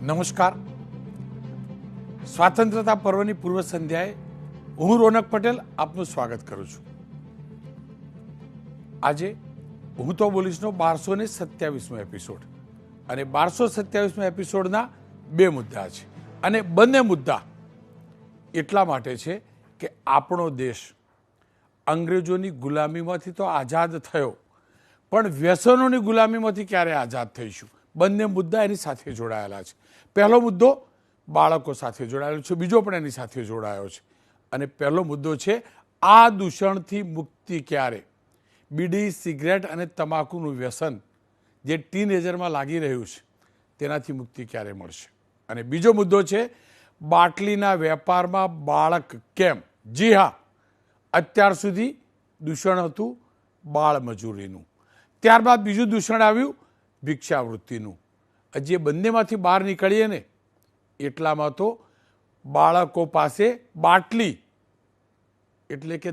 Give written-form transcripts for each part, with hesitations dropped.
નમસ્કાર. સ્વાતંત્રતા પર્વની પૂર્વ સંધ્યાએ હું રોનક પટેલ આપનું સ્વાગત કરું છું. આજે હું તો બોલીશનો 1227મો એપિસોડ અને 1227મા એપિસોડના બે મુદ્દા છે અને બંને મુદ્દા એટલા માટે છે કે આપણો દેશ અંગ્રેજોની ગુલામીમાંથી તો આઝાદ થયો, પણ વ્યસનોની ગુલામીમાંથી ક્યારે આઝાદ થઈશું? બંને મુદ્દા એની સાથે જોડાયેલા છે. પહેલો મુદ્દો બાળકો સાથે જોડાયેલો છે, બીજો પણ એની સાથે જોડાયો છે. અને પહેલો મુદ્દો છે આ દૂષણથી મુક્તિ ક્યારે? બીડી, સિગરેટ અને તમાકુનું વ્યસન જે ટીનેજરમાં લાગી રહ્યું છે તેનાથી મુક્તિ ક્યારે મળશે? અને બીજો મુદ્દો છે બાટલીના વેપારમાં બાળક કેમ? જી હા, અત્યાર સુધી દૂષણ હતું બાળ મજૂરીનું, ત્યારબાદ બીજું દૂષણ આવ્યું ભિક્ષાવૃત્તિનું. જે બંનેમાંથી બહાર નીકળીએ ને એટલામાં તો બાળકો પાસે બાટલી એટલે કે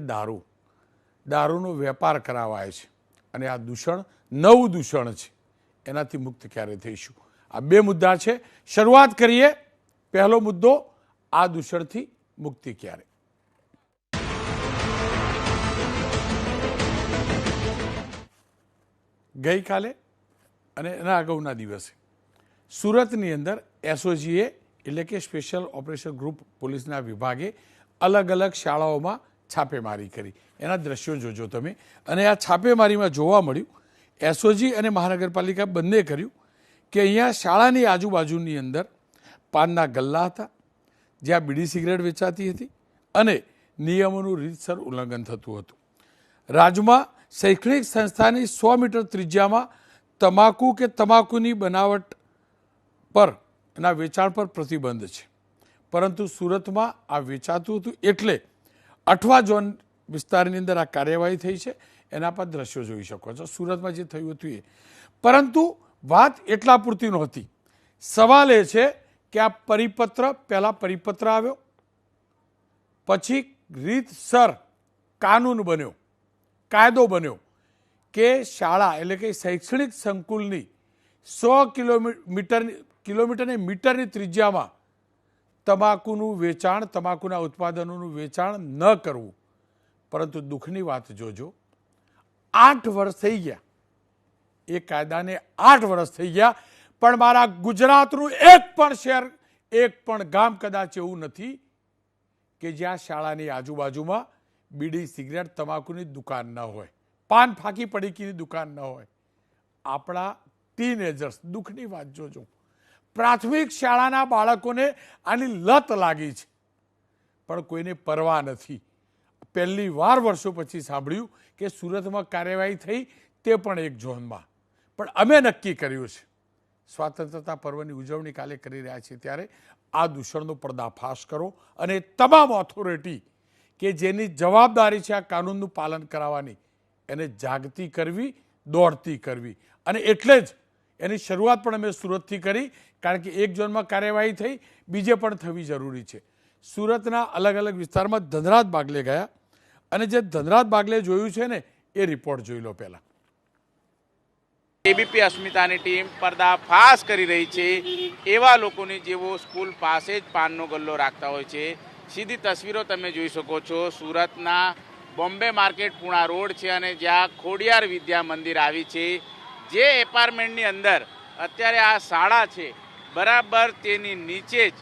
દારૂનો વેપાર કરાવાય છે અને આ દૂષણ નવું દૂષણ છે. એનાથી મુક્ત ક્યારે થઈશું? આ બે મુદ્દા છે. શરૂઆત કરીએ. પહેલો મુદ્દો, આ દૂષણથી મુક્તિ ક્યારે? ગઈકાલે અને એના અગાઉના દિવસે સુરતની અંદર એસઓજીએ એટલે કે સ્પેશિયલ ઓપરેશન ગ્રુપ પોલીસના વિભાગે અલગ અલગ શાળાઓમાં છાપેમારી કરી. એના દ્રશ્યો જોજો તમે. અને આ છાપેમારીમાં જોવા મળ્યું, એસઓજી અને મહાનગરપાલિકા બંને કર્યું કે અહીંયા શાળાની આજુબાજુની અંદર પાનના ગલ્લા હતા, જ્યાં બીડી સિગરેટ વેચાતી હતી અને નિયમોનું રીતસર ઉલ્લંઘન થતું હતું. રાજ્યમાં શૈક્ષણિક સંસ્થાની 100 મીટર ત્રિજ્યામાં તમાકુ કે તમાકુની બનાવટ પર એના વેચાણ પર પ્રતિબંધ છે, પરંતુ સુરતમાં આ વેચાતું હતું એટલે અઠવા ઝોન વિસ્તારની અંદર આ કાર્યવાહી થઈ છે. એના પર દ્રશ્યો જોઈ શકો છો સુરતમાં જે થયું હતું એ. પરંતુ વાત એટલા પૂરતી નહોતી. સવાલ એ છે કે આ પરિપત્ર, પહેલા પરિપત્ર આવ્યો, પછી રીતસર કાનૂન બન્યો, કાયદો બન્યો કે શાળા એટલે કે શૈક્ષણિક સંકુલની 100 કિલોમીટરની મીટરની ત્રિજ્યામાં તમાકુનું વેચાણ, તમાકુના ઉત્પાદનોનું વેચાણ ન કરવું. પરંતુ દુઃખની વાત જોજો, 8 વર્ષ થઈ ગયા એ કાયદાને, 8 વર્ષ થઈ ગયા, પણ મારા ગુજરાતનું એક પણ શહેર, એક પણ ગામ કદાચ એવું નથી કે જ્યાં શાળાની આજુબાજુમાં બીડી, સિગરેટ, તમાકુની દુકાન ન હોય, પાન ફાંકી પડીકીની દુકાન ન હોય. આપણા ટીનેજર્સ, દુઃખની વાત જોજો, પ્રાથમિક શાળાના બાળકોને આની લત લાગી છે, પણ કોઈને પરવા નથી. પહેલી વાર વર્ષો પછી સાંભળ્યું કે સુરતમાં કાર્યવાહી થઈ, તે પણ એક ઝોનમાં. પણ અમે નક્કી કર્યું છે, સ્વાતંત્રતા પર્વની ઉજવણી કાલે કરી રહ્યા છીએ ત્યારે આ દૂષણનો પર્દાફાશ કરો અને તમામ ઓથોરિટી કે જેની જવાબદારી છે આ કાનૂનનું પાલન કરાવવાની, એને જાગતી કરવી, દોડતી કરવી. અને એટલે જ એની શરૂઆત પણ અમે સુરતથી કરી, કારણ કે એક ઝોનમાં કાર્યવાહી થઈ, બીજે પણ થવી જરૂરી છે. સુરતના અલગ અલગ વિસ્તારમાં ધનરાજ બાગલે ગયા અને જે ધનરાજ બાગલે જોયું છે ને એ રિપોર્ટ જોઈ લો પહેલા. એબીપી અસ્મિતાની ટીમ પર્દાફાશ કરી રહી છે એવા લોકોની જેઓ સ્કૂલ પાસે જ પાનનો ગલ્લો રાખતા હોય છે. સીધી તસવીરો તમે જોઈ શકો છો. સુરતના બોમ્બે માર્કેટ પુણા રોડ છે અને જ્યાં ખોડિયાર વિદ્યા મંદિર આવી છે, જે એપાર્ટમેન્ટની અંદર અત્યારે આ શાળા છે, બરાબર તેની નીચે જ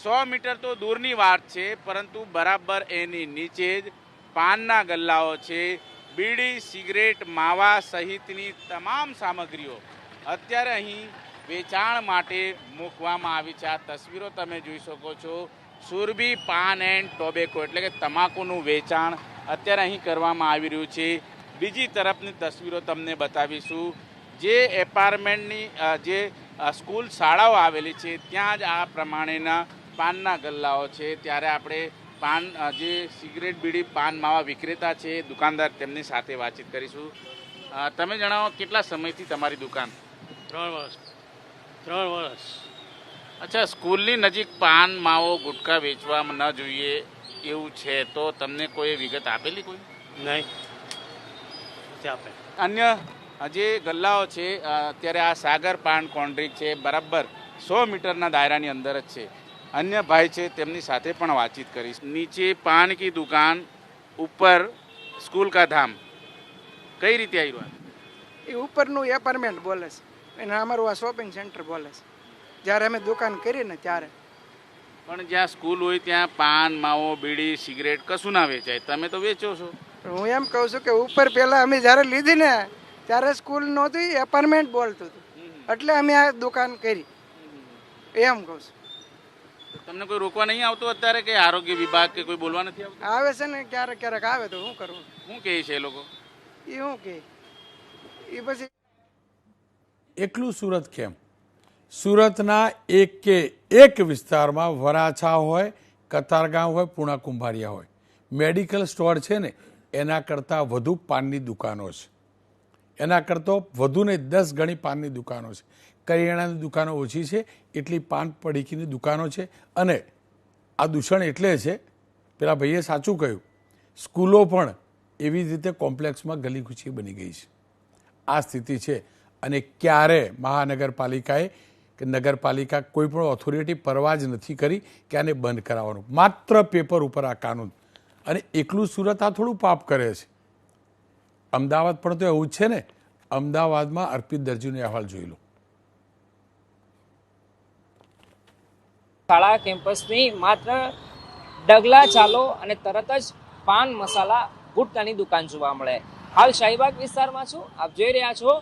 100 મીટર તો દૂરની વાત છે, પરંતુ બરાબર એની નીચે જ પાનના ગલ્લાઓ છે. બીડી, સિગરેટ, માવા સહિતની તમામ સામગ્રીઓ અત્યારે અહીં વેચાણ માટે મૂકવામાં આવી છે. આ તસવીરો તમે જોઈ શકો છો. સુરભી પાન એન્ડ ટોબેકો એટલે કે તમાકુનું વેચાણ અત્યારે અહીં કરવામાં આવી રહ્યું છે. બીજી તરફની તસવીરો તમને બતાવીશું. જે એપાર્ટમેન્ટની જે સ્કૂલ શાળાઓ આવેલી છે ત્યાં જ આ પ્રમાણેના પાનના ગલ્લાઓ છે. ત્યારે આપણે પાન, જે સિગરેટ, બીડી, પાન માવા વિક્રેતા છે, દુકાનદાર, તેમની સાથે વાતચીત કરીશું. તમે જણાવો, કેટલા સમયથી તમારી દુકાન? 3 વર્ષ. અચ્છા, સ્કૂલની નજીક પાન, માવો, ગુટખા વેચવામાં ન જોઈએ એવું છે, તો તમને કોઈ વિગત આપેલી? કોઈ નહીં આપે. અન્ય જે ગલ્લાઓ છે, અત્યારે આ સાગર પાન કોન્ટ્રીક છે, બરાબર 100 મીટરના દાયરાની અંદર જ છે. અન્ય ભાઈ છે તેમની સાથે પણ વાતચીત કરીશ. નીચે પાન કી દુકાન, ઉપર સ્કૂલ કા ધામ, કઈ રીતે આવ્યું? એ ઉપરનું એપાર્ટમેન્ટ બોલે છે અને અમારું આ શોપિંગ સેન્ટર બોલે છે. જ્યારે અમે દુકાન કરી ને ત્યારે પણ જ્યાં સ્કૂલ હોય ત્યાં પાન, માવો, બીડી, સિગરેટ કશું ના વેચાય. તમે તો વેચો છો. હું એમ કહું છું કે ઉપર પહેલાં અમે જ્યારે લીધી ને ત્યારે સ્કૂલ નહોતી, એપાર્ટમેન્ટ બોલતું હતું, એટલે અમે આ દુકાન કરી, એમ કહું છું. તમને કોઈ રોકવા નહીં આવતું અત્યારે, કે આરોગ્ય વિભાગ કે કોઈ બોલવા નથી આવતું? આવે છે ને ક્યારેક ક્યારેક આવે તો શું કરવું? શું કહે છે એ લોકો? એ શું કે એ પછી એકલું સુરત કેમ? સુરતના એક વિસ્તારમાં વરાછા હોય, કતારગામ હોય, પૂણા કુંભારિયા હોય, મેડિકલ સ્ટોર છે ને એના કરતાં વધુ પાનની દુકાનો છે. એના કરતાં વધુ ને 10 ગણી પાનની દુકાનો છે. કરિયાણાની દુકાનો ઓછી છે એટલી પાન પડીકીની દુકાનો છે. અને આ દૂષણ એટલે છે, પેલા ભાઈએ સાચું કહ્યું, સ્કૂલો પણ એવી જ રીતે કોમ્પ્લેક્સમાં ગલીકૂચી બની ગઈ છે. આ સ્થિતિ છે. અને ક્યારે મહાનગરપાલિકાએ કે નગરપાલિકા કોઈ પણ ઓથોરિટી પરવા જ નથી કરી કે આને બંધ કરાવવાનું. માત્ર પેપર ઉપર આ કાનૂન. અને એકલું સુરત આ થોડું પાપ કરે છે. અમદાવાદ પણ તો એવું જ છે ને. અમદાવાદમાં અર્પિત દરજીનો અહેવાલ જોઈ લો. શાળા કેમ્પસની માત્ર ડગલા ચાલો અને તરત જ પાન, મસાલા, ગુટકાની દુકાન જોવા મળે. હાલ શાહીબાગ વિસ્તારમાં છું. આપ જોઈ રહ્યા છો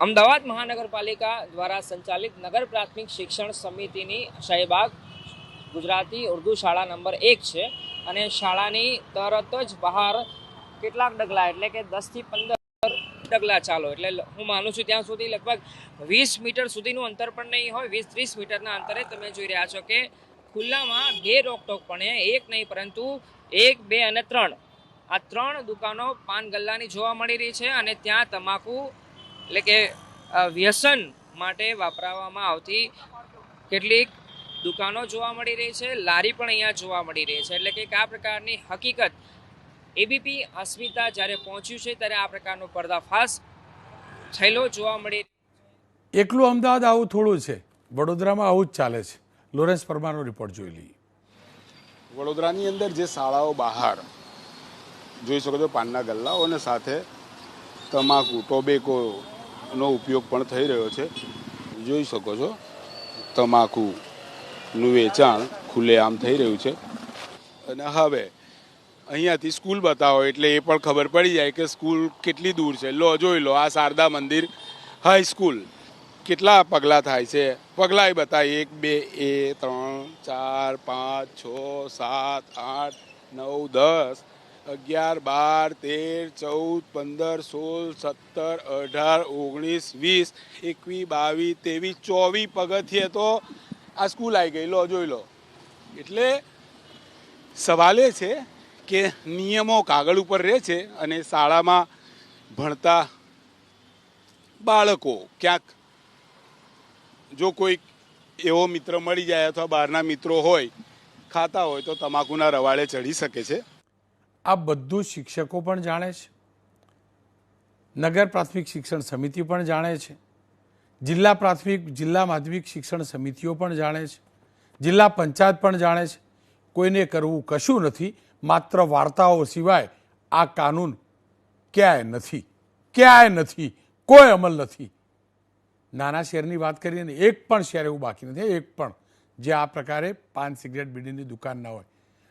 અમદાવાદ મહાનગરપાલિકા દ્વારા સંચાલિત નગર પ્રાથમિક શિક્ષણ સમિતિની શાહીબાગ ગુજરાતી ઉર્દુ શાળા નંબર 1 છે. અને શાળાની તરત જ બહાર કેટલાક ડગલા એટલે કે 10 થી 15 ડગલા ચાલો એટલે હું માનું છું ત્યાં સુધી લગભગ 20 મીટર સુધીનું અંતર પણ નહીં હોય. 20-30 મીટરના અંતરે તમે જોઈ રહ્યા છો કે ખુલ્લામાં બે રોકટોકપણે એક નહીં પરંતુ 1, 2 અને 3 આ 3 દુકાનો પાન ગલ્લાની જોવા મળી રહી છે. અને ત્યાં તમાકુ એટલે કે વ્યસન માટે વાપરવામાં આવતી કેટલીક દુકાનો જોવા મળી રહી છે. લારી પણ અહીંયા જોવા મળી રહી છે. એટલે કે આ પ્રકારની હકીકત એબીપી અસ્મિતા જ્યારે પહોંચ્યું છે ત્યારે આ પ્રકારનો પર્દાફાશ થયેલો જોવા મળી. એકલું અમદાવાદ આવું થોડું છે, વડોદરામાં આવું જ ચાલે છે. લોરેન્સ પરમારનો રિપોર્ટ જોઈ લઈએ. વડોદરાની અંદર જે શાળાઓ બહાર જોઈ શકો છો પાનના ગલ્લાઓ અને સાથે તમાકુ, ટોબેકોનો ઉપયોગ પણ થઈ રહ્યો છે. જોઈ શકો છો તમાકુનું વેચાણ ખુલ્લેઆમ થઈ રહ્યું છે. અને હવે અહીંયાથી સ્કૂલ બતાવો એટલે એ પણ ખબર પડી જાય કે સ્કૂલ કેટલી દૂર છે. લો જોઈ લો, આ શારદા મંદિર હાઈસ્કૂલ કેટલા પગલાં થાય છે. પગલાં બતાવી 1, 2, 3, 4, 5, 6, 7, 8, 9, 10, 11, 12, 13, 14, 15, 16, 17, 18, 19, 20, 21, 22, 23, 24 પગથિયે તો આ સ્કૂલ આવી ગઈ. લો જોઈ લો. એટલે સવાલ એ છે કે નિયમો કાગળ ઉપર રહે છે અને શાળામાં ભણતા બાળકો ક્યાંક જો કોઈ એવો મિત્ર મળી જાય અથવા બહારના મિત્રો હોય, ખાતા હોય તો તમાકુના રવાડે ચડી શકે છે. આ બધું શિક્ષકો પણ જાણે છે, નગર પ્રાથમિક શિક્ષણ સમિતિ પણ જાણે છે, જિલ્લા માધ્યમિક શિક્ષણ સમિતિઓ પણ જાણે છે, જિલ્લા પંચાયત પણ જાણે છે. કોઈને કરવું કશું નથી, માત્ર વાર્તાઓ સિવાય આ કાનૂન ક્યાંય નથી, કોઈ અમલ નથી. નાના શહેરની વાત કરીએ ને, એક પણ શહેર એવું બાકી નથી, એક પણ જે આ પ્રકારે પાન, સિગરેટ, બીડીની દુકાન ના હોય.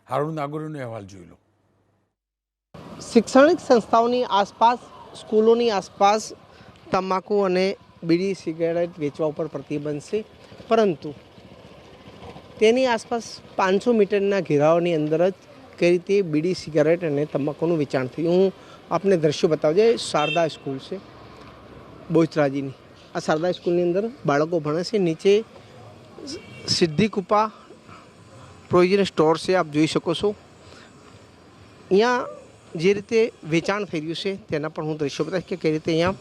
હારૂન નાગોરીનો અહેવાલ જોઈ લો. શૈક્ષણિક સંસ્થાઓની આસપાસ, સ્કૂલોની આસપાસ તમાકુ અને બીડી સિગારેટ વેચવા ઉપર પ્રતિબંધ છે, પરંતુ તેની આસપાસ 500 મીટરના ઘેરાવાની અંદર જ કઈ રીતે બીડી સિગારેટ અને તમાકુનું વેચાણ થયું. હું આપને દ્રશ્યો બતાવજે. શારદા સ્કૂલ છે બોચરાજીની. આ શારદા સ્કૂલની અંદર બાળકો ભણે છે. નીચે સિદ્ધિ કૃપા પ્રોવિઝન સ્ટોર છે, આપ જોઈ શકો છો. અહીંયા જે રીતે વેચાણ થઈ રહ્યું છે તેના પણ હું દ્રશ્યો બતાવીશ કે કઈ રીતે અહીંયા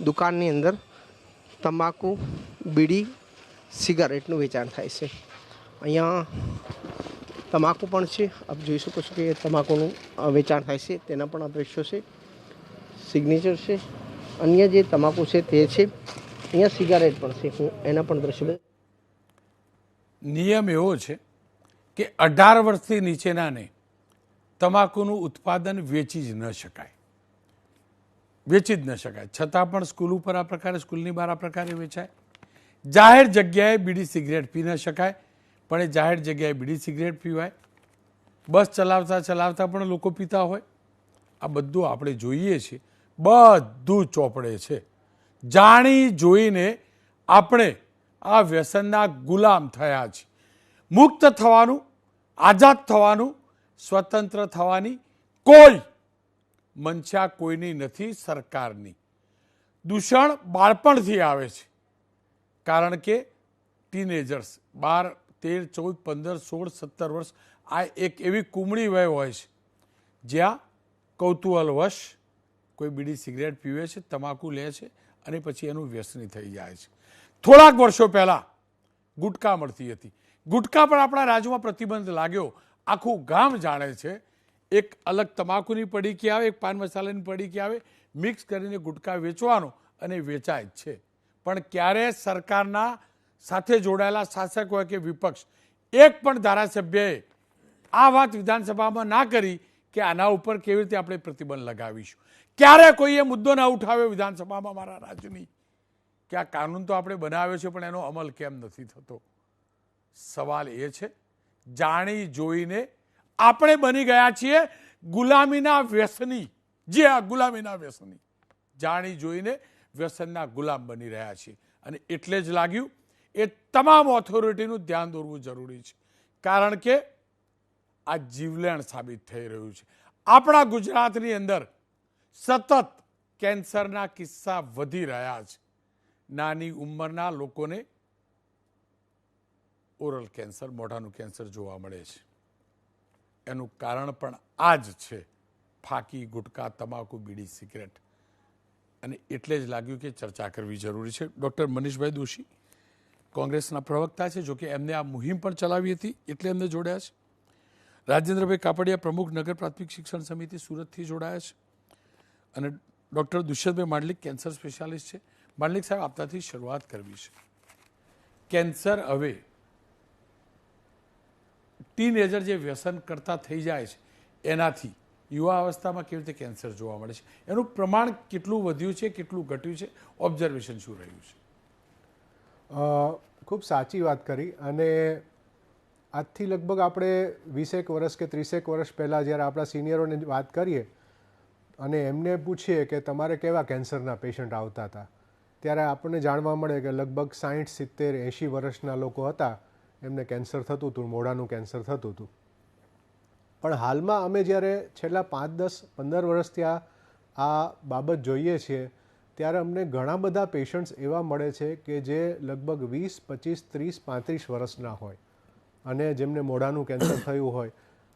દુકાનની અંદર તમાકુ, બીડી, સિગારેટનું વેચાણ થાય છે. અહીંયા તમાકુ પણ છે, આપ જોઈ શકો છો કે તમાકુનું વેચાણ થાય છે, તેના પણ આ દ્રશ્યો છે. સિગ્નેચર છે. અન્ય જે તમાકુ છે તે છે. અહીંયા સિગારેટ પણ છે, હું એના પણ દ્રશ્યો. નિયમ એવો છે કે 18 વર્ષથી નીચેનાને તમાકુનું ઉત્પાદન વેચી જ ન શકાય, છતાં પણ સ્કૂલ ઉપર આ પ્રકારે, સ્કૂલની બહાર આ પ્રકારે વેચાય. જાહેર જગ્યાએ બીડી સિગરેટ પી ન શકાય, પણ એ જાહેર જગ્યાએ બીડી સિગરેટ પીવાય. બસ ચલાવતા પણ લોકો પીતા હોય. આ બધું આપણે જોઈએ છીએ, બધું ચોપડે છે. જાણી જોઈને આપણે આ વ્યસનના ગુલામ થયા છીએ. મુક્ત થવાનું, આઝાદ થવાનું, સ્વતંત્ર થવાની કોઈ મંશા કોઈની નથી, સરકારની. દૂષણ બાળપણથી આવે છે, કારણ કે ટીનેજર્સ 12, 13, 14, 15, 16, 17 વર્ષ આ એક એવી કુમળી વય હોય છે જ્યાં કૌતૂહલવશ કોઈ બીડી સિગરેટ પીવે છે, તમાકુ લે છે અને પછી એનું વ્યસની થઈ જાય છે. થોડાક વર્ષો પહેલાં ગુટકા મળતી હતી. ગુટકા પર આપણા રાજ્યમાં પ્રતિબંધ લાગ્યો. આખું ગામ જાણે છે. એક અલગ તમાકુની પડીકી આવે, એક પાન મસાલાની પડીકી આવે, મિક્સ કરીને ગુટકા વેચવાનો અને વેચાય જ છે. પણ ક્યારે સરકારના સાથે જોડાયેલા શાસક હોય કે વિપક્ષ, એક પણ ધારાસભ્યએ આ વાત વિધાનસભામાં ના કરી કે આના ઉપર કેવી રીતે આપણે પ્રતિબંધ લગાવીશું. ક્યારે કોઈએ મુદ્દો ના ઉઠાવ્યો વિધાનસભામાં મારા રાજ્યની કે આ કાનૂન તો આપણે બનાવ્યો છે પણ એનો અમલ કેમ નથી થતો. સવાલ એ છે, જાણી જોઈને આપણે બની ગયા છીએ ગુલામીના વ્યસની. જે આ ગુલામીના વ્યસની, જાણી જોઈને વ્યસનના ગુલામ બની રહ્યા છીએ. અને એટલે જ લાગ્યું એ તમામ ઓથોરિટીનું ધ્યાન દોરવું જરૂરી છે, કારણ કે આ જીવલેણ સાબિત થઈ રહ્યું છે. આપણા ગુજરાતની અંદર સતત કેન્સરના કિસ્સા વધી રહ્યા છે. નાની ઉંમરના લોકોને ઓરલ કેન્સર, મોઢાનું કેન્સર જોવા મળે છે. એનું કારણ પણ આ જ છે, ફાકી, ગુટકા, તમાકુ, બીડી, સિગરેટ. અને એટલે જ લાગ્યું કે ચર્ચા કરવી જરૂરી છે. ડૉક્ટર મનીષભાઈ દોશી કોંગ્રેસના પ્રવક્તા છે, જોકે એમને આ મુહિમ પણ ચલાવી હતી એટલે એમને જોડ્યા છે. રાજેન્દ્રભાઈ કાપડિયા પ્રમુખ નગર પ્રાથમિક શિક્ષણ સમિતિ સુરતથી જોડાયા છે. અને doctor Dushyantbhai Mandlik cancer specialist છે. માંડલિક સાહેબ, આપતાથી શરૂઆત કરવી છે. કેન્સર હવે ટીનેજર જે વ્યસન કરતા થઈ જાય છે એનાથી યુવા અવસ્થામાં કેવી રીતે કેન્સર જોવા મળે છે, એનું પ્રમાણ કેટલું વધ્યું છે, કેટલું ઘટ્યું છે, ઓબ્ઝર્વેશન શું રહ્યું છે? ખૂબ સાચી વાત કરી. અને આજથી લગભગ આપણે 20 વર્ષ કે 30 વર્ષ પહેલાં જ્યારે આપણા સિનિયરોને વાત કરીએ અને એમને પૂછીએ કે તમારે કેવા કેન્સરના પેશન્ટ આવતા હતા, ત્યારે આપણને જાણવા મળે કે લગભગ 60, 70, 80 વર્ષના લોકો હતા, એમને કેન્સર થતું હતું, મોઢાનું કેન્સર થતું હતું. પણ હાલમાં અમે જ્યારે છેલ્લા 5, 10, 15 વર્ષથી આ બાબત જોઈએ છીએ, ત્યારે અમને ઘણા બધા પેશન્ટ્સ એવા મળે છે કે જે લગભગ 20, 25, 30, 35 વર્ષના હોય અને જેમને મોઢાનું કેન્સર થયું હોય.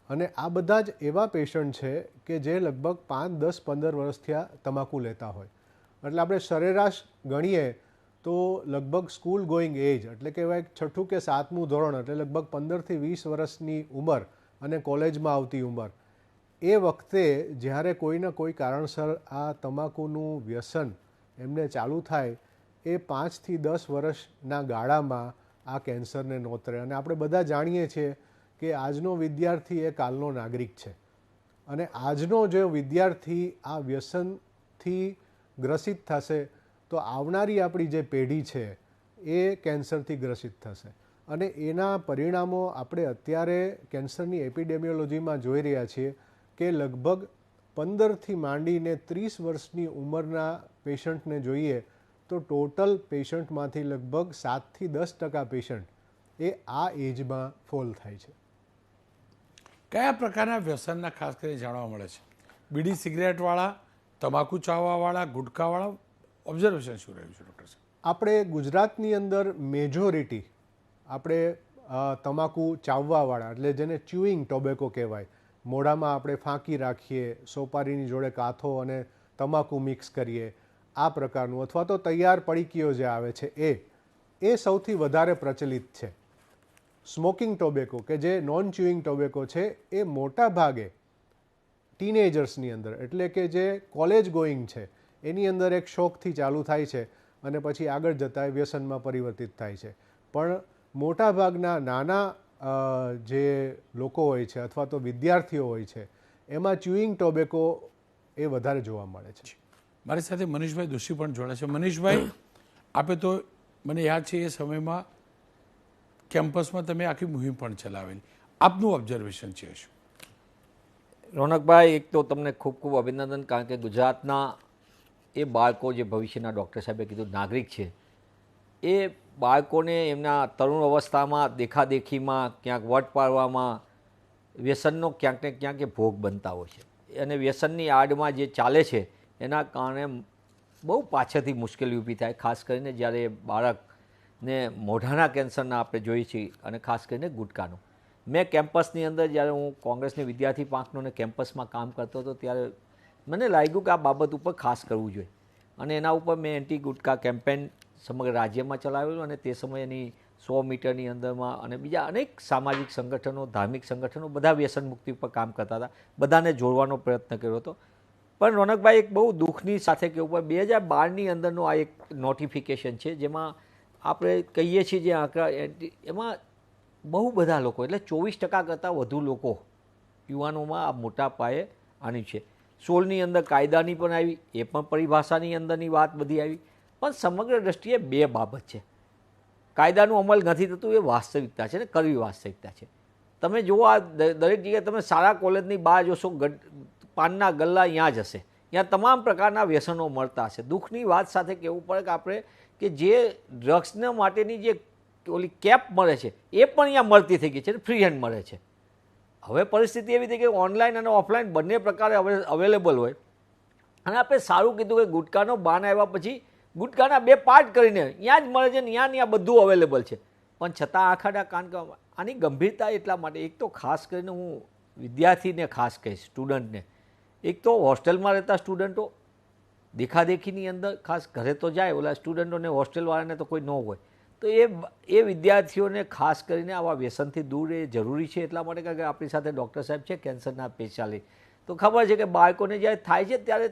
અને આ બધા જ એવા પેશન્ટ છે કે જે લગભગ 5, 10, 15 વર્ષથી આ તમાકુ લેતા હોય. એટલે આપણે સરેરાશ ગણીએ તો લગભગ સ્કૂલ ગોઈંગ એજ, એટલે કહેવાય 6ઠું કે 7મું ધોરણ, એટલે લગભગ 15 થી 20 વર્ષની ઉંમર અને કોલેજમાં આવતી ઉંમર, એ વખતે જ્યારે કોઈને કોઈ કારણસર આ તમાકુનું વ્યસન એમને ચાલુ થાય, એ 5 થી 10 વર્ષના ગાળામાં આ કેન્સરને નોતરે. અને આપણે બધા જાણીએ છીએ કે આજનો વિદ્યાર્થી એ કાલનો નાગરિક છે. અને આજનો જે વિદ્યાર્થી આ વ્યસનથી ગ્રસિત થશે તો આવનારી આપણી જે પેઢી છે એ કેન્સરથી ગ્રસિત થશે. અને એના પરિણામો આપણે અત્યારે કેન્સરની એપિડેમિયોલોજીમાં જોઈ રહ્યા છીએ કે લગભગ 15થી માંડીને 30 વર્ષની ઉંમરના પેશન્ટને જોઈએ તો ટોટલ પેશન્ટમાંથી લગભગ 7 થી 10% પેશન્ટ એ આ એજમાં ફોલ થાય છે. કયા પ્રકારના વ્યસનના ખાસ કરીને જાણવા મળે છે? બીડી સિગરેટવાળા, તમાકુ ચાવવાવાળા, ગુટખાવાળા, ઓબ્ઝર્વેશન શું રહ્યું છે ડૉક્ટર સાહેબ? આપણે ગુજરાતની અંદર મેજોરિટી આપણે તમાકુ ચાવવાવાળા, એટલે જેને ચ્યુઇંગ ટોબેકો કહેવાય, મોઢામાં આપણે ફાંકી રાખીએ, સોપારીની જોડે કાથો અને તમાકુ મિક્સ કરીએ, આ પ્રકારનું, અથવા તો તૈયાર પડીકીઓ જે આવે છે એ સૌથી વધારે પ્રચલિત છે. સ્મોકિંગ ટોબેકો કે જે નોન ચ્યુઇંગ ટોબેકો છે એ મોટા ભાગે ટીનેજર્સની અંદર, એટલે કે જે કોલેજ ગોઈંગ છે એની અંદર એક શોખથી ચાલુ થાય છે અને પછી આગળ જતાં વ્યસનમાં પરિવર્તિત થાય છે. પણ મોટાભાગના નાના જે લોકો હોય છે અથવા તો વિદ્યાર્થીઓ હોય છે એમાં ચ્યુઇંગ ટોબેકો એ વધારે જોવા મળે છે. મારી સાથે મનીષભાઈ દોશી પણ જોડે છે. મનીષભાઈ, આપે તો મને યાદ છે એ સમયમાં કેમ્પસમાં તમે આખી મુહિમ પણ ચલાવેલી, આપનું ઓબ્ઝર્વેશન છે શું? રોનકભાઈ, એક તો તમને ખૂબ ખૂબ અભિનંદન, કારણ કે ગુજરાતના એ બાળકો જે ભવિષ્યના ડૉક્ટર સાહેબે કીધું નાગરિક છે, એ બાળકોને એમના તરુણ અવસ્થામાં દેખાદેખીમાં, ક્યાંક વટ પાડવામાં વ્યસનનો ક્યાંક ને ક્યાંક એ ભોગ બનતા હોય છે. અને વ્યસનની આડમાં જે ચાલે છે એના કારણે બહુ પાછળથી મુશ્કેલી ઊભી થાય, ખાસ કરીને જ્યારે બાળકને મોઢાના કેન્સરના આપણે જોઈએ છીએ, અને ખાસ કરીને ગુટકાનું. મેં કેમ્પસની અંદર જ્યારે હું કોંગ્રેસની વિદ્યાર્થી પાંખનો કેમ્પસમાં કામ કરતો હતો ત્યારે મને લાગ્યું કે આ બાબત ઉપર ખાસ કરવું જોઈએ, અને એના ઉપર મેં એન્ટી ગુટકા કેમ્પેન સમગ્ર રાજ્યમાં ચલાવેલું. અને તે સમયની 100 મીટરની અંદરમાં અને બીજા અનેક સામાજિક સંગઠનો, ધાર્મિક સંગઠનો બધા વ્યસન મુક્તિ ઉપર કામ કરતા હતા, બધાને જોડવાનો પ્રયત્ન કર્યો હતો. પણ રોનકભાઈ, એક બહુ દુઃખની સાથે કહેવું પડે, 2012ની અંદરનું આ એક નોટિફિકેશન છે જેમાં આપણે કહીએ છીએ જે આંકડા, એમાં બહુ બધા લોકો, એટલે 24% કરતાં વધુ લોકો યુવાનોમાં આ મોટા પાયે આની છે. 16ની અંદર કાયદાની પણ આવી, એ પણ પરિભાષાની અંદરની વાત બધી આવી. પણ સમગ્ર દ્રષ્ટિએ બે બાબત છે. કાયદાનું અમલ નથી થતું એ વાસ્તવિકતા છે ને કરવી વાસ્તવિકતા છે. તમે જુઓ, આ દરેક જગ્યાએ તમે સારા કોલેજની બહાર જોશો, પાનના ગલ્લા અહીંયા જ હશે, ત્યાં તમામ પ્રકારના વ્યસનો મળતા હશે. દુઃખની વાત સાથે કહેવું પડે કે આપણે કે જે ડ્રગ્સના માટેની જે ઓલી કેપ મળે છે એ પણ અહીંયા મળતી થઈ ગઈ છે, ફ્રી હેન્ડ મળે છે. હવે પરિસ્થિતિ એવી થઈ કે ઓનલાઈન અને ઓફલાઈન બંને પ્રકારે અવેલેબલ હોય. અને આપણે સારું કીધું કે ગુટકાનો બાન આવ્યા પછી ગુટકાના 2 પાર્ટ કરીને ત્યાં જ મળે છે ને ત્યાં બધું અવેલેબલ છે. પણ છતાં આખાડા કાન કરવા આની ગંભીરતા એટલા માટે, એક તો ખાસ કરીને હું વિદ્યાર્થીને ખાસ કહીશ, સ્ટુડન્ટને, એક તો હોસ્ટેલમાં રહેતા સ્ટુડન્ટો દેખાદેખીની અંદર, ખાસ ઘરે તો જાય, ઓલા સ્ટુડન્ટોને હોસ્ટેલવાળાને તો કોઈ ન હોય, તો એ વિદ્યાર્થીઓને ખાસ કરીને આવા વ્યસનથી દૂર એ જરૂરી છે. એટલા માટે કારણ કે આપણી સાથે ડૉક્ટર સાહેબ છે કેન્સરના સ્પેશિયાલિસ્ટ, તો ખબર છે કે બાળકોને જ્યારે થાય છે ત્યારે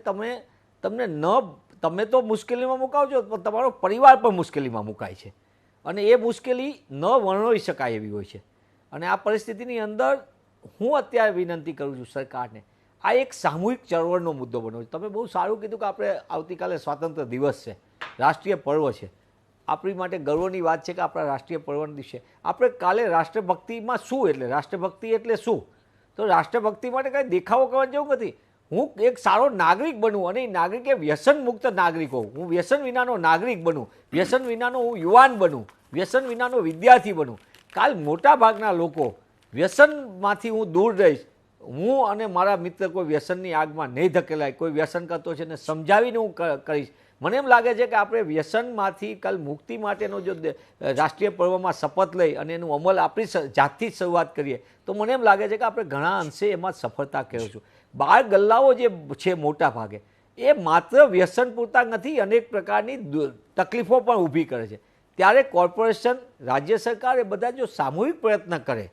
તમે તો મુશ્કેલીમાં મુકાવ છો, પણ તમારો પરિવાર પણ મુશ્કેલીમાં મુકાય છે, અને એ મુશ્કેલી ન વર્ણવી શકાય એવી હોય છે. અને આ પરિસ્થિતિની અંદર હું અત્યારે વિનંતી કરું છું સરકારને, આ એક સામૂહિક ચળવળનો મુદ્દો બન્યો છે. તમે બહુ સારું કીધું કે આપણે આવતીકાલે સ્વાતંત્ર્ય દિવસ છે, રાષ્ટ્રીય પર્વ છે. આપણી માટે ગર્વની વાત છે કે આપણા રાષ્ટ્રીય પર્વના દિવસે આપણે કાલે રાષ્ટ્રભક્તિમાં શું, એટલે રાષ્ટ્રભક્તિ એટલે શું, તો રાષ્ટ્રભક્તિ માટે કાંઈ દેખાવો કરવા જેવું નથી. હું એક સારો નાગરિક બનું, અને એ નાગરિક એ વ્યસન મુક્ત નાગરિક હોઉં, હું વ્યસન વિનાનો નાગરિક બનું, વ્યસન વિનાનો હું યુવાન બનું, વ્યસન વિનાનો વિદ્યાર્થી બનું. કાલ મોટા ભાગના લોકો વ્યસનમાંથી હું દૂર રહીશ, હું અને મારા મિત્ર કોઈ વ્યસનની આગમાં નહીં ધકેલાય, કોઈ વ્યસન કરતો છે ને સમજાવીને હું કરીશ. મને એમ લાગે છે કે આપણે વ્યસનમાંથી કાલ મુક્તિ માટેનો જો રાષ્ટ્રીય પર્વમાં શપથ લઈ અને એનું અમલ આપણી જાતથી જ શરૂઆત કરીએ તો મને એમ લાગે છે કે આપણે ઘણા અંશે એમાં સફળતા કહેશું. બાળ ગલ્લાઓ જે છે મોટા ભાગે એ માત્ર વ્યસન પૂરતા નથી, અનેક પ્રકારની તકલીફો પણ ઊભી કરે છે. ત્યારે કોર્પોરેશન, રાજ્ય સરકાર એ બધા જો સામૂહિક પ્રયત્ન કરે,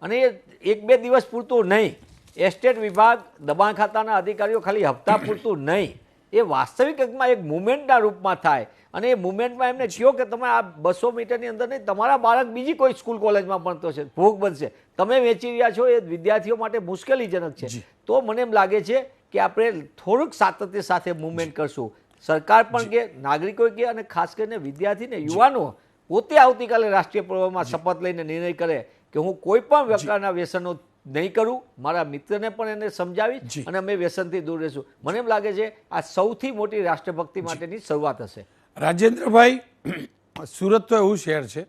અને એ 1-2 દિવસ પૂરતું નહીં, એસ્ટેટ વિભાગ, દબાણ ખાતાના અધિકારીઓ ખાલી હપ્તા પૂરતું નહીં, એ વાસ્તવિકમાં એક મુવમેન્ટના રૂપમાં થાય, અને એ મુવમેન્ટમાં એમને કહ્યો કે તમે આ 200 મીટરની અંદર નહીં, તમારા બાળક બીજી કોઈ સ્કૂલ કોલેજમાં ભણતો છે, ભોગ બનશે, તમે વેચી રહ્યા છો, એ વિદ્યાર્થીઓ માટે મુશ્કેલીજનક છે. તો મને એમ લાગે છે કે આપણે થોડુંક સાતત્ય સાથે મુવમેન્ટ કરશું. સરકાર પણ કે, નાગરિકો કે, અને ખાસ કરીને વિદ્યાર્થીને, યુવાનો પોતે આવતીકાલે રાષ્ટ્રીય પર્વમાં શપથ લઈને નિર્ણય કરે કે હું કોઈ પણ પ્રકારના વ્યસનો નહીં કરું, મારા મિત્રને પણ એને સમજાવી અને અમે વ્યસનથી દૂર રહીશું. મને એમ લાગે છે આ સૌથી મોટી રાષ્ટ્રભક્તિ માટેની શરૂઆત હશે. રાજેન્દ્રભાઈ, સુરત તો એવું શહેર છે,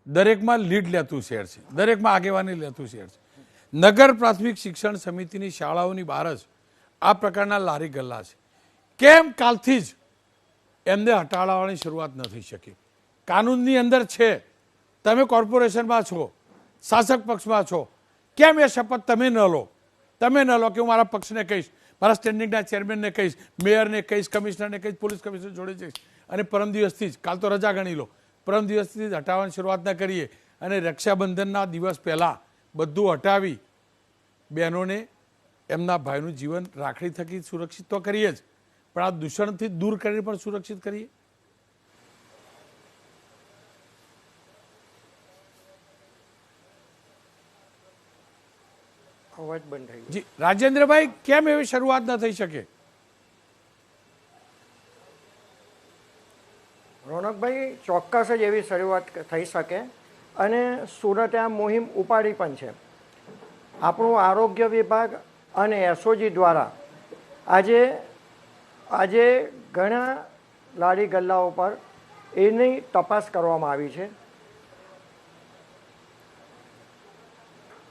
દરેકમાં લીડ લેતું શહેર છે, દરેકમાં આગેવાની લેતું શહેર છે. નગર પ્રાથમિક શિક્ષણ સમિતિની શાળાઓની બહાર જ આ પ્રકારના લારી ગલ્લા છે. કેમ કાલથી જ એમને હટાડવાની શરૂઆત ન થઈ શકી? કાનૂનની અંદર છે, તમે કોર્પોરેશનમાં છો, શાસક પક્ષમાં છો, કેમ એ શપથ તમે ન લો? તમે ન લો કે હું મારા પક્ષને કહીશ, મારા સ્ટેન્ડિંગના ચેરમેનને કહીશ, મેયરને કહીશ, કમિશનરને કહીશ, પોલીસ કમિશનર જોડે જઈશ, અને પરમ દિવસથી જ, કાલ તો રજા ગણી લો, પરમ દિવસથી જ હટાવવાની શરૂઆત ન કરીએ, અને રક્ષાબંધનના દિવસ પહેલાં બધું હટાવી બહેનોને એમના ભાઈનું જીવન રાખડી થકી સુરક્ષિત તો કરીએ જ, પણ આ દૂષણથી દૂર કરીને પણ સુરક્ષિત કરીએ. અવાજ બંધ થઈ ગયો. જી રાજેન્દ્રભાઈ, કેમ એવી શરૂઆત ન થઈ શકે? રોનકભાઈ, ચોક્કસ જ એવી શરૂઆત થઈ શકે અને સુરતે આ મુહિમ ઉપાડી પણ છે. આપણું આરોગ્ય વિભાગ અને એસઓજી દ્વારા આજે ઘણા લારી ગલ્લાઓ પર એની તપાસ કરવામાં આવી છે.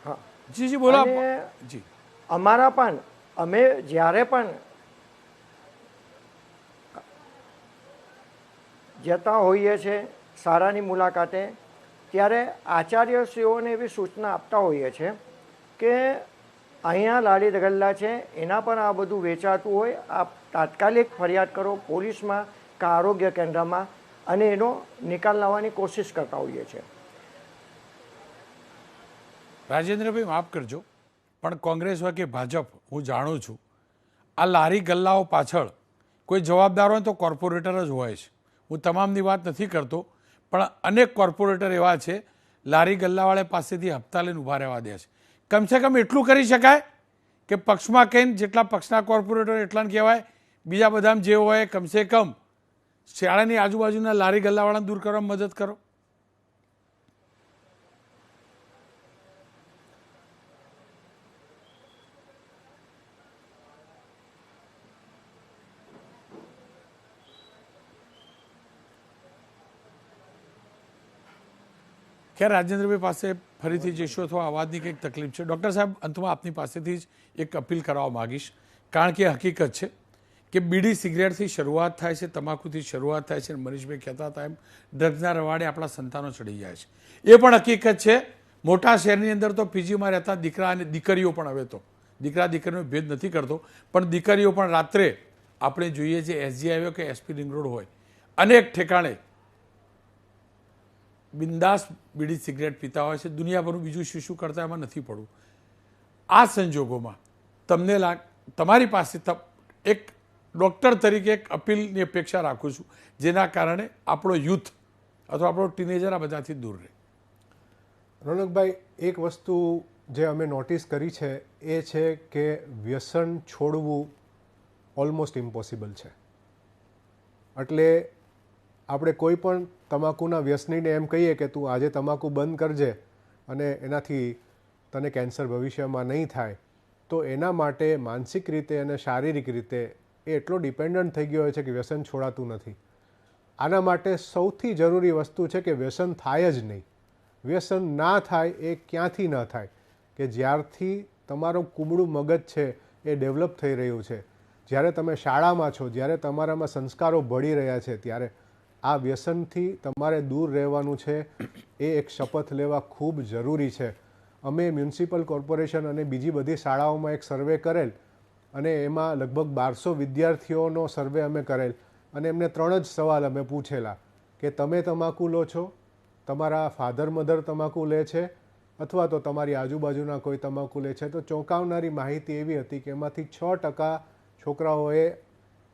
હા જી જી બોલો. જી અમારા પણ અમે જ્યારે પણ જતા હોઈએ છીએ શાળાની મુલાકાતે, ત્યારે આચાર્યશ્રીઓને એવી સૂચના આપતા હોઈએ છીએ કે અહીંયા લારી ગલ્લા છે, એના પર આ બધું વેચાતું હોય, આપ તાત્કાલિક ફરિયાદ કરો પોલીસમાં કે આરોગ્ય કેન્દ્રમાં, અને એનો નિકાલ લાવવાની કોશિશ કરતા હોઈએ છીએ. રાજેન્દ્રભાઈ, માફ કરજો, પણ કોંગ્રેસ હોય કે ભાજપ, હું જાણું છું આ લારી ગલ્લાઓ પાછળ કોઈ જવાબદાર હોય તો કોર્પોરેટર જ હોય છે. હું તમામની વાત નથી કરતો, પણ અનેક કોર્પોરેટર એવા છે લારી ગલ્લાવાળા પાસેથી હપ્તા લઈને ઊભા રહેવા દે છે. કમસે કમ એટલું કરી શકાય કે પક્ષમાં કહીને જેટલા પક્ષના કોર્પોરેટર એટલાને કહેવાય, બીજા બધામાં જે હોય કમસે કમ શાળાની આજુબાજુના લારી ગલ્લાવાળાને દૂર કરવામાં મદદ કરો. ખેર, રાજેન્દ્રભાઈ પાસે ફરીથી જઈશું અથવા અવાજની કંઈક તકલીફ છે. ડૉક્ટર સાહેબ, અંતમાં આપની પાસેથી જ એક અપીલ કરાવવા માગીશ, કારણ કે હકીકત છે કે બીડી સિગરેટથી શરૂઆત થાય છે, તમાકુથી શરૂઆત થાય છે, મનીષભાઈ કહેતા હતા એમ ડ્રગ્સના રવાડે આપણા સંતાનો ચડી જાય છે. એ પણ હકીકત છે. મોટા શહેરની અંદર તો પીજીમાં રહેતા દીકરા અને દીકરીઓ પણ, હવે તો દીકરા દીકરીનો ભેદ નથી કરતો, પણ દીકરીઓ પણ રાત્રે આપણે જોઈએ છે એસજી હાઈવે કે એસપી રિંગ રોડ હોય, અનેક ઠેકાણે બિંદાસ બીડી સિગરેટ પીતા હોય છે. દુનિયાભરનું બીજું શું શું કરતા એમાં નથી પડવું. આ સંજોગોમાં તમને તમારી પાસે એક ડૉક્ટર તરીકે એક અપીલની અપેક્ષા રાખું છું, જેના કારણે આપણો યુથ અથવા આપણો ટીનેજર આ બધાથી દૂર રહે. રોનકભાઈ, એક વસ્તુ જે અમે નોટિસ કરી છે એ છે કે વ્યસન છોડવું ઓલમોસ્ટ ઇમ્પોસિબલ છે. એટલે આપણે કોઈ પણ તમાકુના વ્યસનીને એમ કહીએ કે તું આજે તમાકુ બંધ કરજે અને એનાથી તને કેન્સર ભવિષ્યમાં નહીં થાય, તો એના માટે માનસિક રીતે અને શારીરિક રીતે એ એટલો ડિપેન્ડન્ટ થઈ ગયો હોય છે કે વ્યસન છોડાતું નથી. આના માટે સૌથી જરૂરી વસ્તુ છે કે વ્યસન થાય જ નહીં. વ્યસન ના થાય એ ક્યાંથી ન થાય કે જ્યારથી તમારું કુબળું મગજ છે એ ડેવલપ થઈ રહ્યું છે, જ્યારે તમે શાળામાં છો, જ્યારે તમારામાં સંસ્કારો ભળી રહ્યા છે, ત્યારે આ વ્યસનથી તમારે દૂર રહેવાનું છે. એ એક શપથ લેવા ખૂબ જરૂરી છે. અમે મ્યુનિસિપલ કોર્પોરેશન અને બીજી બધી શાળાઓમાં એક સર્વે કરેલ અને એમાં લગભગ 1200 વિદ્યાર્થીઓનો સર્વે અમે કરેલ અને એમને 3 જ સવાલ અમે પૂછેલા કે તમે તમાકુ લો છો, તમારા ફાધર મધર તમાકુ લે છે, અથવા તો તમારી આજુબાજુના કોઈ તમાકુ લે છે. તો ચોંકાવનારી માહિતી એવી હતી કે એમાંથી 6% છોકરાઓએ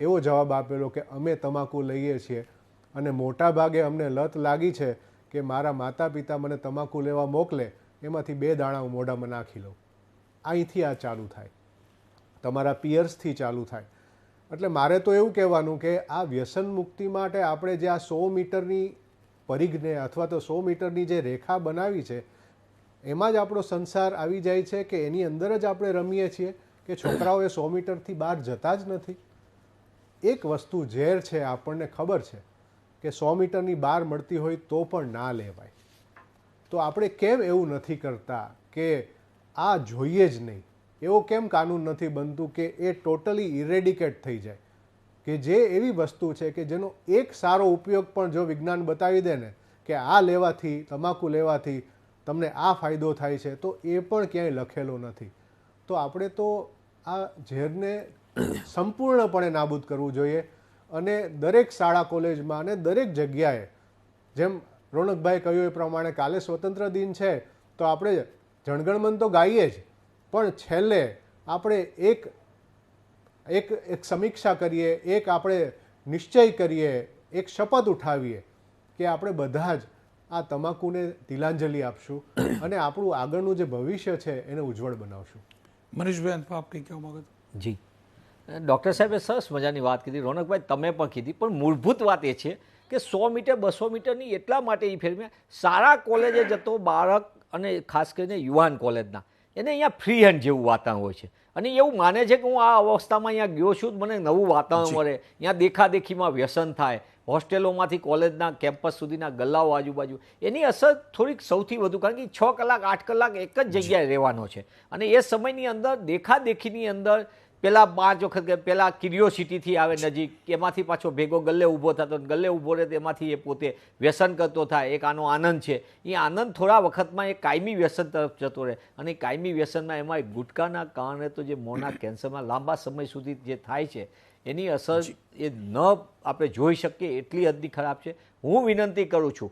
એવો જવાબ આપેલો કે અમે તમાકુ લઈએ છીએ અને મોટા ભાગે અમને લત લાગી છે કે મારા માતા પિતા મને તમાકુ લેવા મોકલે, એમાંથી 2 દાણા હું મોઢામાં નાખી લઉં. અહીંથી આ ચાલુ થાય, તમારા પિયર્સથી ચાલુ થાય. એટલે મારે તો એવું કહેવાનું કે આ વ્યસન મુક્તિ માટે આપણે જે આ 100 મીટરની પરિઘને અથવા તો 100 મીટરની જે રેખા બનાવી છે, એમાં જ આપણો સંસાર આવી જાય છે કે એની અંદર જ આપણે રમીએ છીએ કે છોકરાઓ એ 100 મીટરથી બહાર જતા જ નથી. એક વસ્તુ ઝેર છે, આપણને ખબર છે કે 100 મીટરની બહાર મળતી હોય તો પણ ના લેવાય. તો આપણે કેમ એવું નથી કરતા કે આ જોઈએ જ નહીં? એવો કેમ કાનૂન નથી બનતું કે એ ટોટલી ઇરેડિકેટ થઈ જાય, કે જે એવી વસ્તુ છે કે જેનો એક સારો ઉપયોગ પણ જો વિજ્ઞાન બતાવી દે ને કે આ લેવાથી, તમાકુ લેવાથી તમને આ ફાયદો થાય છે, તો એ પણ ક્યાંય લખેલો નથી. તો આપણે તો આ ઝેરને સંપૂર્ણપણે નાબૂદ કરવું જોઈએ અને દરેક શાળા કોલેજમાં અને દરેક જગ્યાએ, જેમ રોનકભાઈ કહ્યું એ પ્રમાણે કાલે સ્વતંત્ર દિન છે તો આપણે જણગણમન તો ગાઈએ જ, પણ છેલ્લે આપણે એક સમીક્ષા કરીએ, એક આપણે નિશ્ચય કરીએ, એક શપથ ઉઠાવીએ કે આપણે બધા જ આ તમાકુને તિલાંજલિ આપશું અને આપણું આગળનું જે ભવિષ્ય છે એને ઉજ્જવળ બનાવશું. મનીષભાઈ અંતમાં આપ કંઈ કહેવા માંગો છો? જી, ડૉક્ટર સાહેબે સરસ મજાની વાત કીધી, રોનકભાઈ તમે પણ કીધી, પણ મૂળભૂત વાત એ છે કે 100 મીટર 200 મીટરની એટલા માટે એ ફેરવ્યા, સારા કોલેજે જતો બાળક અને ખાસ કરીને યુવાન કોલેજના એને અહીંયા ફ્રી હેન્ડ જેવું વાતાવરણ હોય છે અને એવું માને છે કે હું આ અવસ્થામાં અહીંયા ગયો છું, મને નવું વાતાવરણ મળે, અહીંયા દેખાદેખીમાં વ્યસન થાય, હોસ્ટેલોમાંથી કોલેજના કેમ્પસ સુધીના ગલ્લાઓ આજુબાજુ, એની અસર થોડીક સૌથી વધુ, કારણ કે 6 કલાક 8 કલાક એક જ જગ્યાએ રહેવાનો છે અને એ સમયની અંદર દેખાદેખીની અંદર પેલા 5 વખત પેલા ક્યુરિયોસિટીથી આવે નજીક, એમાંથી પાછો ભેગો ગલ્લે ઊભો થતો, ગલ્લે ઊભો રહે તેમાંથી એ પોતે વ્યસન કરતો થાય, એક આનો આનંદ છે, એ આનંદ થોડા વખતમાં એ કાયમી વ્યસન તરફ જતો રહે અને કાયમી વ્યસનમાં એમાં ગુટકાના કારણે તો જે મોંના કેન્સરમાં લાંબા સમય સુધી જે થાય છે એની અસર એ ન આપણે જોઈ શકીએ એટલી હદની ખરાબ છે. હું વિનંતી કરું છું,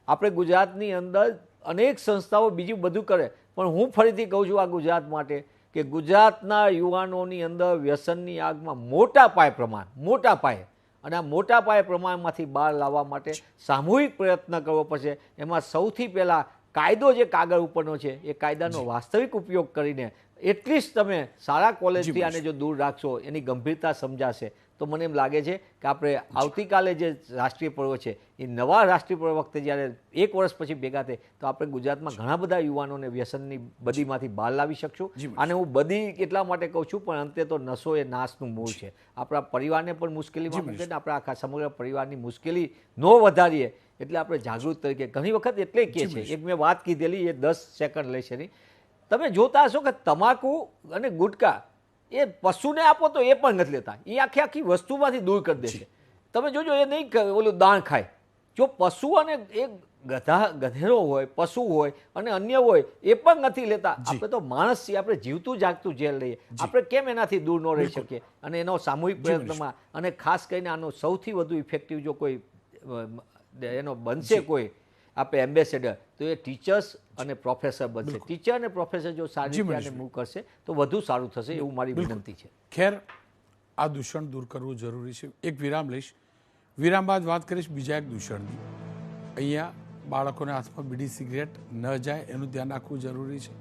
આપણે ગુજરાતની અંદર અનેક સંસ્થાઓ બીજું બધું કરે, પણ હું ફરીથી કહું છું આ ગુજરાત માટે કે ગુજરાતના યુવાનોની અંદર વ્યસનની આગમાં મોટા પાયે અને આ મોટા પાયે પ્રમાણમાંથી બહાર લાવવા માટે સામૂહિક પ્રયત્ન કરવો પડશે. એમાં સૌથી પહેલાં કાયદો જે કાગળ ઉપરનો છે એ કાયદાનો વાસ્તવિક ઉપયોગ કરીને એટલીસ્ટ તમે શાળા કોલેજથી આને જો દૂર રાખશો, એની ગંભીરતા સમજાશે તો મને એમ લાગે છે કે આપણે આવતીકાલે જે રાષ્ટ્રીય પર્વ છે એ નવા રાષ્ટ્રીય પર્વ વખતે જ્યારે 1 વર્ષ પછી ભેગા થાય તો આપણે ગુજરાતમાં ઘણા બધા યુવાનોને વ્યસનની બદીમાંથી બહાર લાવી શકશું. અને હું બદી એટલા માટે કહું છું, પણ અંતે તો નશો એ નાશનું મૂળ છે. આપણા પરિવારને પણ મુશ્કેલીમાં મૂકે ને આપણે આખા સમગ્ર પરિવારની મુશ્કેલી ન વધારીએ એટલે આપણે જાગૃત તરીકે ઘણી વખત એટલે કહે છે, એક મેં વાત કીધેલી એ 10 સેકન્ડ લેશે નહીં, તમે જોતા હશો કે તમાકુ અને ગુટકા એ પશુને આપો તો એ પણ નથી લેતા, એ આખી વસ્તુમાંથી દૂર કરી દેશે. તમે જોજો એ નહીં ઓલું દાણ ખાય. જો પશુ અને એક ગધેડો હોય, પશુ હોય અને અન્ય હોય એ પણ નથી લેતા. આપણે તો માણસ છીએ, આપણે જીવતું જાગતું જેલ લઈએ, આપણે કેમ એનાથી દૂર ન રહી શકીએ? અને એનો સામૂહિક પ્રયત્નમાં અને ખાસ કરીને આનો સૌથી વધુ ઇફેક્ટિવ જો કોઈ એનો બનશે કોઈ આપણે એમ્બેસેડર તો એ ટીચર્સ અને પ્રોફેસર બનશે. ટીચર અને પ્રોફેસર જો સારી રીતે આને મૂવ કરશે તો વધુ સારું થશે એવું મારી વિનંતી છે. ખેર, આ દૂષણ દૂર કરવું જરૂરી છે. એક વિરામ લઈશ, વિરામ બાદ વાત કરીશ બીજા એક દૂષણની. અહીંયા બાળકોના હાથમાં બીડી સિગરેટ ન જાય એનું ધ્યાન રાખવું જરૂરી છે.